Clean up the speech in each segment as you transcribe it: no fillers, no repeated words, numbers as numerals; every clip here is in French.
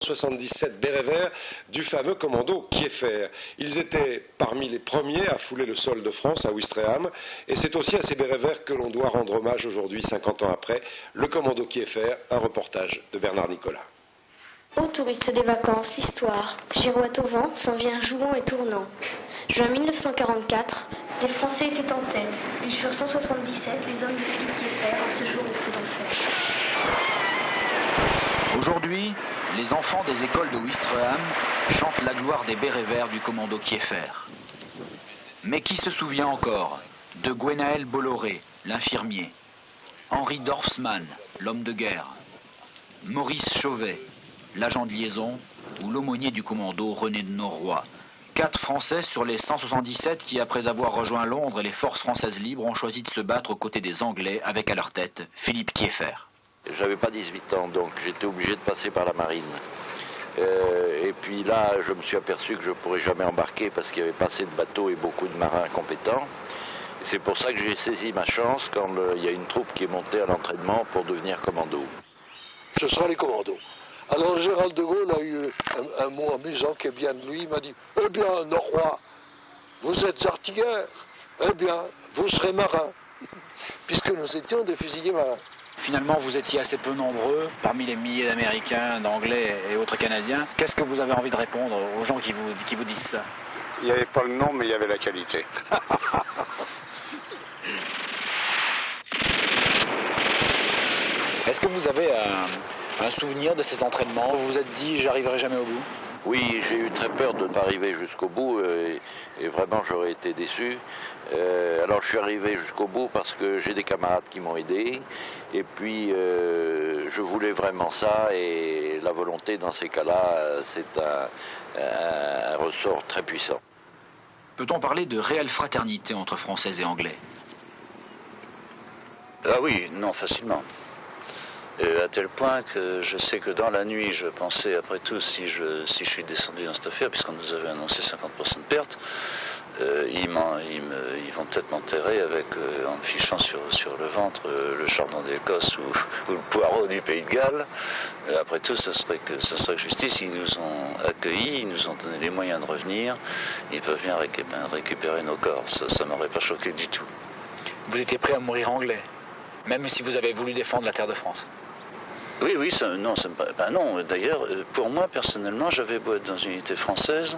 77 bérets verts du fameux commando Kieffer. Ils étaient parmi les premiers à fouler le sol de France à Ouistreham, et c'est aussi à ces bérets verts que l'on doit rendre hommage aujourd'hui, 50 ans après, le commando Kieffer, un reportage de Bernard Nicolas. Ô touristes des vacances, l'histoire, girouette au vent, s'en vient jouant et tournant. Juin 1944, les Français étaient en tête. Ils furent 177, les hommes de Philippe Kieffer, en ce jour de feu d'enfer. Aujourd'hui, les enfants des écoles de Ouistreham chantent la gloire des bérets verts du commando Kieffer. Mais qui se souvient encore de Gwenaël Bolloré, l'infirmier, Henri Dorfsmann, l'homme de guerre, Maurice Chauvet, l'agent de liaison, ou l'aumônier du commando René de Norroy. 4 Français sur les 177 qui, après avoir rejoint Londres et les forces françaises libres, ont choisi de se battre aux côtés des Anglais avec à leur tête Philippe Kieffer. J'avais pas 18 ans, donc j'étais obligé de passer par la marine. Et puis là, je me suis aperçu que je ne pourrais jamais embarquer parce qu'il n'y avait pas assez de bateaux et beaucoup de marins compétents. Et c'est pour ça que j'ai saisi ma chance quand il y a une troupe qui est montée à l'entraînement pour devenir commando. Ce sera les commandos. Alors le général de Gaulle a eu un mot amusant qui est bien de lui. Il m'a dit « Eh bien, Norroy, vous êtes artilleurs, eh bien, vous serez marins. » Puisque nous étions des fusiliers marins. Finalement, vous étiez assez peu nombreux, parmi les milliers d'Américains, d'Anglais et autres Canadiens. Qu'est-ce que vous avez envie de répondre aux gens qui vous disent ça? Il n'y avait pas le nom, mais il y avait la qualité. Est-ce que vous avez un souvenir de ces entraînements? Vous vous êtes dit, j'arriverai jamais au bout? Oui, j'ai eu très peur de ne pas arriver jusqu'au bout et vraiment j'aurais été déçu. Alors je suis arrivé jusqu'au bout parce que j'ai des camarades qui m'ont aidé et puis je voulais vraiment ça et la volonté dans ces cas-là, c'est un ressort très puissant. Peut-on parler de réelle fraternité entre Français et Anglais? Ah oui, non, facilement. À tel point que je sais que dans la nuit, je pensais, après tout, si je suis descendu dans cette affaire, puisqu'on nous avait annoncé 50% de pertes, ils vont peut-être m'enterrer avec, en me fichant sur le ventre le chardon d'Écosse ou le poireau du Pays de Galles. Après tout, ça serait que justice. Ils nous ont accueillis, ils nous ont donné les moyens de revenir. Ils peuvent bien récupérer nos corps. Ça m'aurait pas choqué du tout. Vous étiez prêt à mourir anglais, même si vous avez voulu défendre la terre de France? Oui, non. D'ailleurs, pour moi, personnellement, j'avais beau être dans une unité française,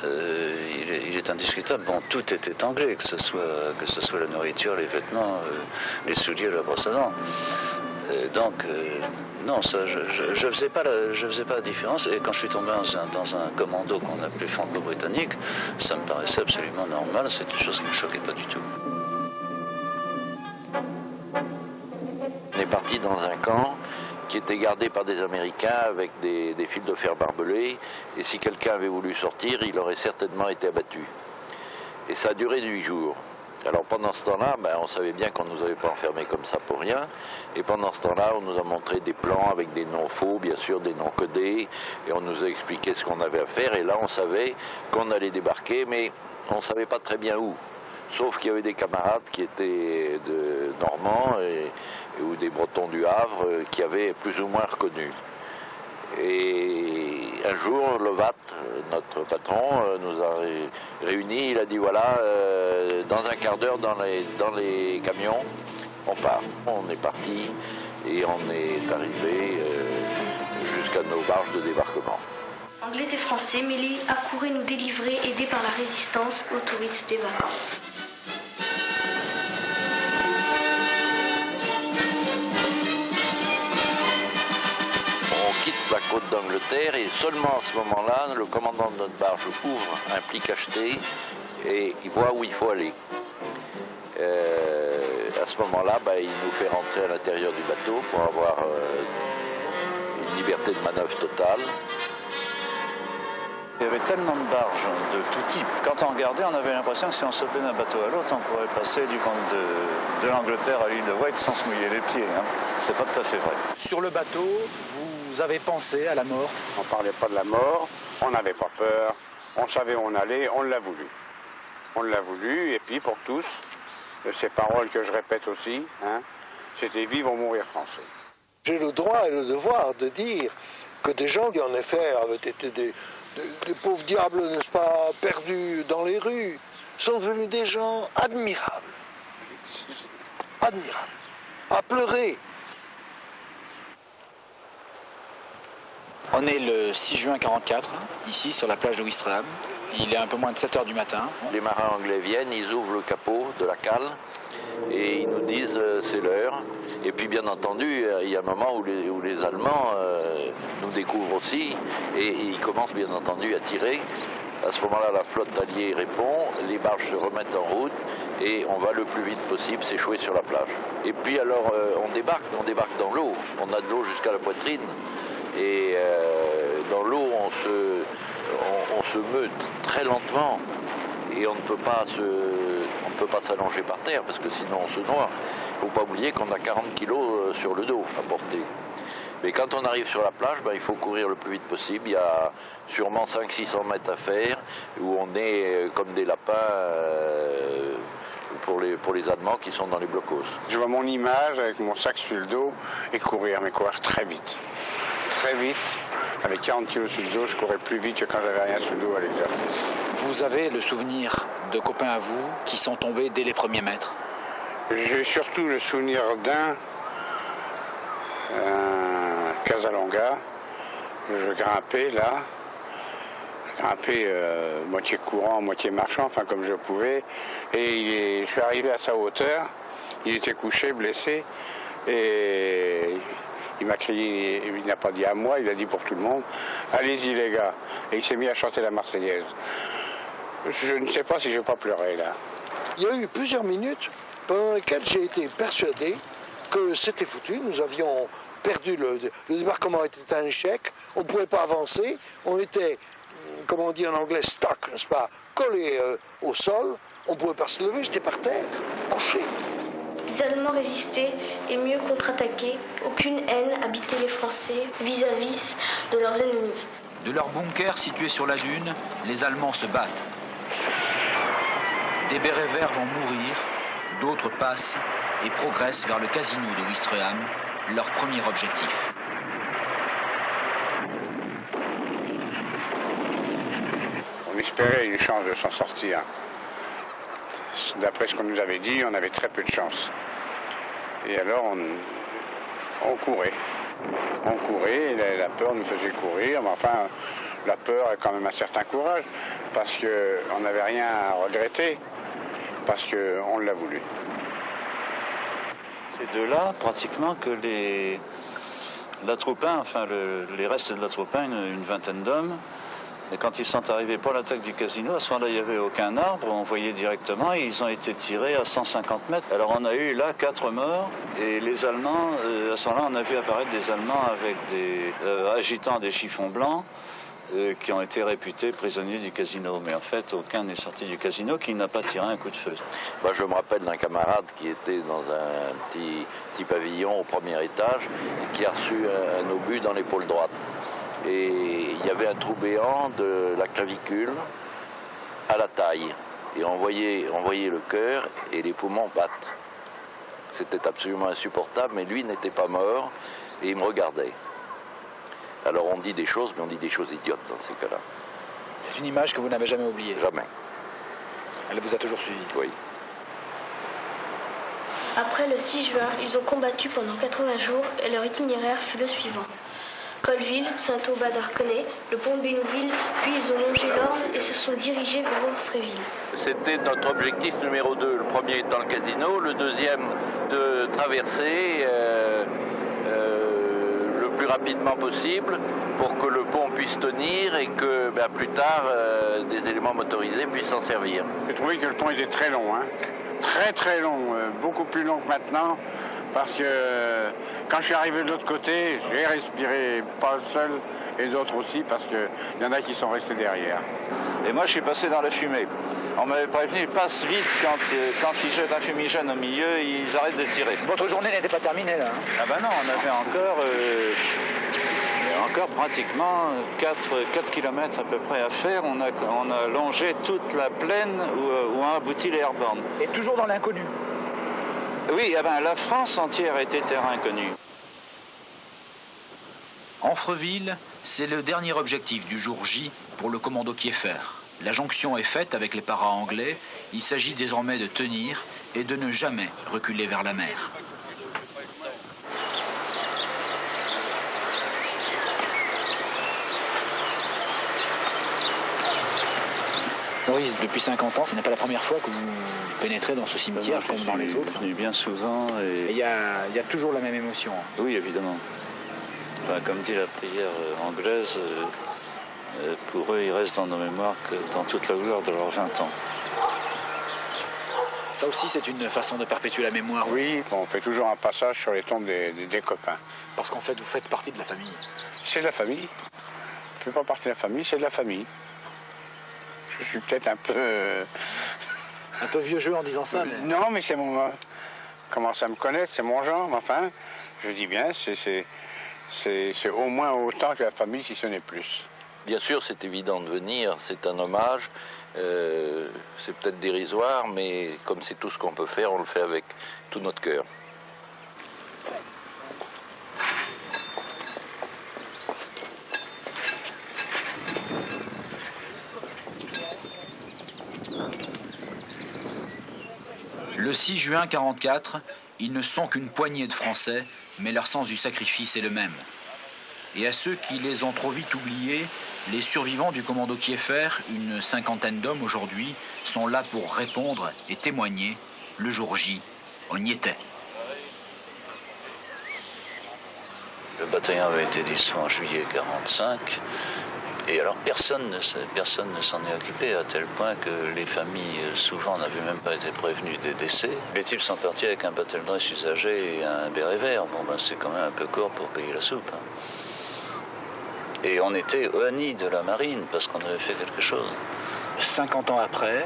il est indiscutable. Bon, tout était anglais, que ce soit la nourriture, les vêtements, les souliers, la brosse à dents. Non, ça, je faisais pas la différence. Et quand je suis tombé dans un commando qu'on appelait franco-britannique, ça me paraissait absolument normal. C'est une chose qui me choquait pas du tout. On est parti dans un camp qui était gardé par des Américains avec des fils de fer barbelés. Et si quelqu'un avait voulu sortir, il aurait certainement été abattu. Et ça a duré 8 jours. Alors pendant ce temps-là, on savait bien qu'on ne nous avait pas enfermés comme ça pour rien. Et pendant ce temps-là, on nous a montré des plans avec des noms faux, bien sûr, des noms codés. Et on nous a expliqué ce qu'on avait à faire. Et là, on savait qu'on allait débarquer, mais on ne savait pas très bien où. Sauf qu'il y avait des camarades qui étaient de Normands ou des Bretons du Havre qui avaient plus ou moins reconnu. Et un jour, Lovat, notre patron, nous a réunis. Il a dit voilà, dans un quart d'heure, dans les camions, on part. On est parti et on est arrivé jusqu'à nos barges de débarquement. Anglais et Français mêlés accouraient nous délivrer, aidés par la résistance aux touristes des vacances. La côte d'Angleterre et seulement à ce moment-là, le commandant de notre barge ouvre un pli cacheté et il voit où il faut aller. À ce moment-là, il nous fait rentrer à l'intérieur du bateau pour avoir une liberté de manœuvre totale. Il y avait tellement de barges de tout type. Quand on regardait, on avait l'impression que si on sautait d'un bateau à l'autre, on pourrait passer du compte de l'Angleterre à l'île de Wight sans se mouiller les pieds. C'est pas tout à fait vrai. Sur le bateau, vous avez pensé à la mort? On ne parlait pas de la mort, on n'avait pas peur, on savait où on allait, on l'a voulu. On l'a voulu, et puis pour tous, ces paroles que je répète aussi, c'était vivre ou mourir français. J'ai le droit et le devoir de dire que des gens qui, en effet, avaient été des pauvres diables, n'est-ce pas, perdus dans les rues, sont devenus des gens admirables. Admirables. À pleurer. On est le 6 juin 1944, ici sur la plage de Ouistreham. Il est un peu moins de 7 h du matin. Les marins anglais viennent, ils ouvrent le capot de la cale et ils nous disent c'est l'heure. Et puis bien entendu, il y a un moment où les Allemands nous découvrent aussi et ils commencent bien entendu à tirer. À ce moment-là, la flotte alliée répond, les barges se remettent en route et on va le plus vite possible s'échouer sur la plage. Et puis alors on débarque dans l'eau, on a de l'eau jusqu'à la poitrine et dans l'eau on se meut très lentement et on ne peut pas s'allonger par terre parce que sinon on se noie. Il ne faut pas oublier qu'on a 40 kilos sur le dos à porter. Mais quand on arrive sur la plage, il faut courir le plus vite possible. Il y a sûrement 500-600 mètres à faire où on est comme des lapins pour les Allemands qui sont dans les blocos. Je vois mon image avec mon sac sur le dos et courir, mais courir très vite. Très vite. Avec 40 kilos sur le dos, je courais plus vite que quand j'avais rien sur le dos à l'exercice. Vous avez le souvenir de copains à vous qui sont tombés dès les premiers mètres? J'ai surtout le souvenir d'un Casalonga. Je grimpais là. Je grimpais moitié courant, moitié marchant, enfin comme je pouvais. Et je suis arrivé à sa hauteur. Il était couché, blessé. Et il m'a crié, il n'a pas dit à moi, il a dit pour tout le monde, allez-y les gars. Et il s'est mis à chanter la Marseillaise. Je ne sais pas si je vais pas pleurer là. Il y a eu plusieurs minutes pendant lesquelles j'ai été persuadé que c'était foutu. Nous avions perdu, le débarquement était un échec, on ne pouvait pas avancer, on était, comme on dit en anglais, stuck, n'est-ce pas, collé au sol, on ne pouvait pas se lever, j'étais par terre, couché. Les Allemands résistaient et mieux contre-attaquaient. Aucune haine habitait les Français vis-à-vis de leurs ennemis. De leur bunker situé sur la dune, les Allemands se battent. Des bérets verts vont mourir, d'autres passent et progressent vers le casino de Ouistreham, leur premier objectif. On espérait une chance de s'en sortir. D'après ce qu'on nous avait dit, on avait très peu de chance. Et alors on courait. On courait et la peur nous faisait courir. Mais enfin, la peur est quand même un certain courage parce qu'on n'avait rien à regretter, parce qu'on l'a voulu. C'est de là, pratiquement, que la Troupin, enfin les restes de la Troupin, une vingtaine d'hommes, et quand ils sont arrivés pour l'attaque du casino, à ce moment-là, il n'y avait aucun arbre, on voyait directement, et ils ont été tirés à 150 mètres. Alors on a eu là 4 morts, et les Allemands, à ce moment-là, on a vu apparaître des Allemands avec agitant des chiffons blancs, qui ont été réputés prisonniers du casino. Mais en fait, aucun n'est sorti du casino qui n'a pas tiré un coup de feu. Moi, je me rappelle d'un camarade qui était dans un petit pavillon au premier étage et qui a reçu un obus dans l'épaule droite. Et il y avait un trou béant de la clavicule à la taille. Et on voyait le cœur et les poumons battre. C'était absolument insupportable, mais lui n'était pas mort et il me regardait. Alors on dit des choses, mais on dit des choses idiotes dans ces cas-là. C'est une image que vous n'avez jamais oubliée? Jamais. Elle vous a toujours suivi? Oui. Après le 6 juin, ils ont combattu pendant 80 jours et leur itinéraire fut le suivant. Colville, Saint-Aubat-d'Arconay, le pont de Bénouville, puis ils ont longé l'Orne et se sont dirigés vers Offréville. C'était notre objectif numéro 2. Le premier étant le casino, le deuxième de traverser le plus rapidement possible pour que le pont puisse tenir et que plus tard des éléments motorisés puissent s'en servir. J'ai trouvé que le pont était très long, très très long, beaucoup plus long que maintenant, parce que quand je suis arrivé de l'autre côté, j'ai respiré pas seul et d'autres aussi, parce qu'il y en a qui sont restés derrière. Et moi, je suis passé dans la fumée. On m'avait prévenu, passe vite, quand ils jettent un fumigène au milieu, ils arrêtent de tirer. Votre journée n'était pas terminée, là? Ah ben non, on avait encore pratiquement 4 km à peu près à faire. On a longé toute la plaine où ont abouti les airbornes. Et toujours dans l'inconnu? Oui, la France entière était terrain inconnu. Amfreville, C'est le dernier objectif du jour J pour le commando Kieffer. La jonction est faite avec les paras anglais. Il s'agit désormais de tenir et de ne jamais reculer vers la mer. Maurice, depuis 50 ans, ce n'est pas la première fois que vous pénétrez dans ce cimetière comme dans les autres. Bien souvent. Et Il y a toujours la même émotion. oui, évidemment. Enfin, comme dit la prière anglaise, pour eux, ils restent dans nos mémoires que dans toute la gloire de leurs 20 ans. Ça aussi, c'est une façon de perpétuer la mémoire. Oui, on fait toujours un passage sur les tombes des copains. Parce qu'en fait, vous faites partie de la famille. C'est de la famille. Je ne fais pas partie de la famille, c'est de la famille. Je suis peut-être un peu... Un peu vieux jeu en disant ça, mais... Non, mais c'est mon... Comment ça me connaître, c'est mon genre, mais enfin, je dis bien, c'est au moins autant que la famille, si ce n'est plus. Bien sûr, c'est évident de venir, c'est un hommage. C'est peut-être dérisoire, mais comme c'est tout ce qu'on peut faire, on le fait avec tout notre cœur. Le 6 juin 1944, ils ne sont qu'une poignée de Français, mais leur sens du sacrifice est le même. Et à ceux qui les ont trop vite oubliés, les survivants du commando Kieffer, une cinquantaine d'hommes aujourd'hui, sont là pour répondre et témoigner. Le jour J, on y était. Le bataillon avait été dissous en juillet 1945. Et alors personne ne s'en est occupé, à tel point que les familles, souvent, n'avaient même pas été prévenues des décès. Les types sont partis avec un battle-dress usagé et un béret vert. Bon, ben, c'est quand même un peu court pour payer la soupe. Et on était OANI de la marine, parce qu'on avait fait quelque chose. 50 ans après,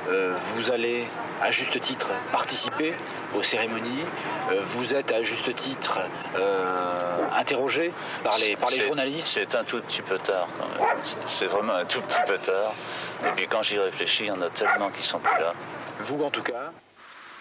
vous allez à juste titre participer aux cérémonies, vous êtes à juste titre interrogé par les journalistes. C'est un tout petit peu tard quand même. C'est vraiment un tout petit peu tard. Et puis quand j'y réfléchis, il y en a tellement qui sont plus là. Vous en tout cas,